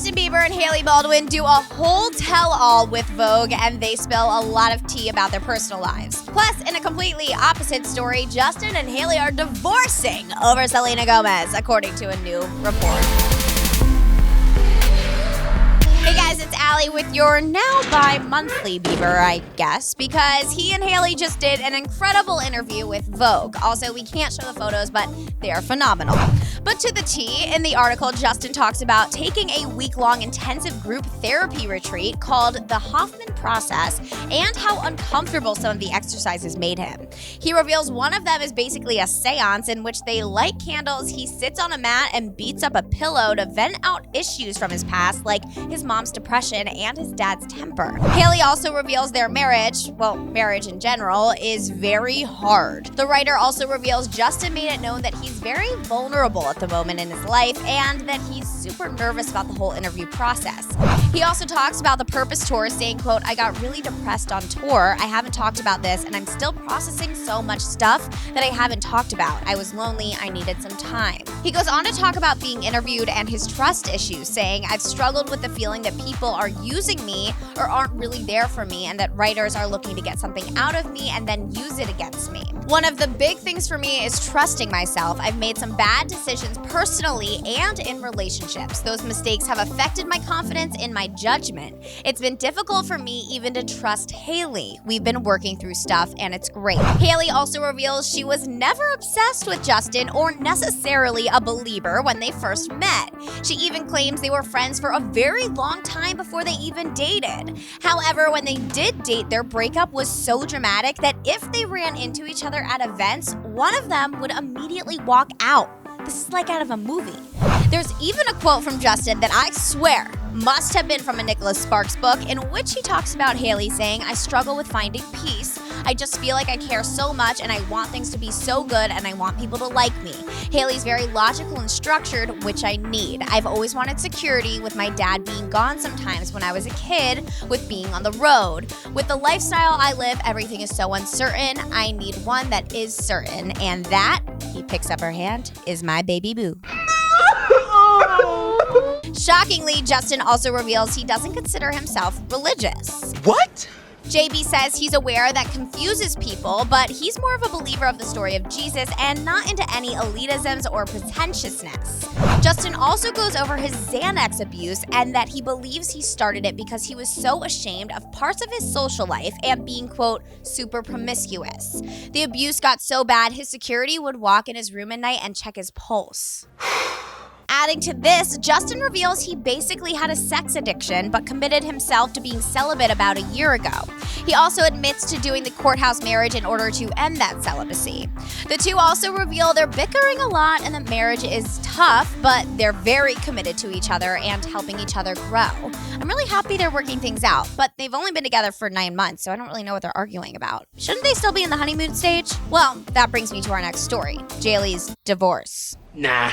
Justin Bieber and Hailey Baldwin do a whole tell-all with Vogue, and they spill a lot of tea about their personal lives. Plus, in a completely opposite story, Justin and Hailey are divorcing over Selena Gomez, according to a new report. Hey guys, it's Ali with your now bi-monthly Bieber, I guess, because he and Hailey just did an incredible interview with Vogue. Also, we can't show the photos, but they are phenomenal. But to the T, in the article, Justin talks about taking a week-long intensive group therapy retreat called the Hoffman Process and how uncomfortable some of the exercises made him. He reveals one of them is basically a seance in which they light candles, he sits on a mat and beats up a pillow to vent out issues from his past, like his mom's depression and his dad's temper. Hailey also reveals their marriage in general, is very hard. The writer also reveals Justin made it known that he's very vulnerable at the moment in his life and that he's super nervous about the whole interview process. He also talks about the Purpose Tour, saying, quote, "I got really depressed on tour. I haven't talked about this and I'm still processing so much stuff that I haven't talked about. I was lonely. I needed some time." He goes on to talk about being interviewed and his trust issues, saying, "I've struggled with the feeling that people are using me or aren't really there for me and that writers are looking to get something out of me and then use it against me. One of the big things for me is trusting myself. I've made some bad decisions personally and in relationships. Those mistakes have affected my confidence in my judgment. It's been difficult for me even to trust Hailey. We've been working through stuff and it's great." Hailey also reveals she was never obsessed with Justin or necessarily a believer when they first met. She even claims they were friends for a very long time before they even dated. However, when they did date, their breakup was so dramatic that if they ran into each other at events, one of them would immediately walk out. This is like out of a movie. There's even a quote from Justin that I swear must have been from a Nicolas Sparks book, in which he talks about Hailey saying, "I struggle with finding peace. I just feel like I care so much and I want things to be so good and I want people to like me. Hailey's very logical and structured, which I need. I've always wanted security, with my dad being gone sometimes when I was a kid, with being on the road. With the lifestyle I live, everything is so uncertain. I need one that is certain. And that," he picks up her hand, "is my baby boo." Shockingly, Justin also reveals he doesn't consider himself religious. What? JB says he's aware that confuses people, but he's more of a believer of the story of Jesus and not into any elitisms or pretentiousness. Justin also goes over his Xanax abuse and that he believes he started it because he was so ashamed of parts of his social life and being, quote, super promiscuous. The abuse got so bad his security would walk in his room at night and check his pulse. Adding to this, Justin reveals he basically had a sex addiction but committed himself to being celibate about a year ago. He also admits to doing the courthouse marriage in order to end that celibacy. The two also reveal they're bickering a lot and that marriage is tough, but they're very committed to each other and helping each other grow. I'm really happy they're working things out, but they've only been together for 9 months, so I don't really know what they're arguing about. Shouldn't they still be in the honeymoon stage? Well, that brings me to our next story, Hailey's divorce. Nah.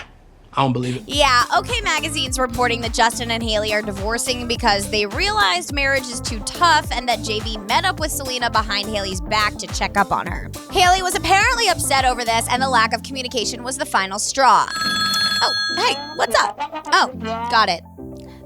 I don't believe it. Yeah, OK Magazine's reporting that Justin and Hailey are divorcing because they realized marriage is too tough and that JB met up with Selena behind Hailey's back to check up on her. Hailey was apparently upset over this, and the lack of communication was the final straw. Oh, hey, what's up? Oh, got it.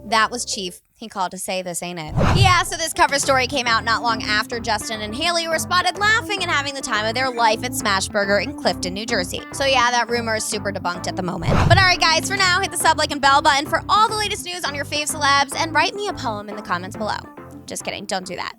That was Chief. He called to say this, ain't it? Yeah, so this cover story came out not long after Justin and Hailey were spotted laughing and having the time of their life at Smashburger in Clifton, New Jersey. So yeah, that rumor is super debunked at the moment. But alright guys, for now, hit the sub, like, and bell button for all the latest news on your fave celebs and write me a poem in the comments below. Just kidding, don't do that.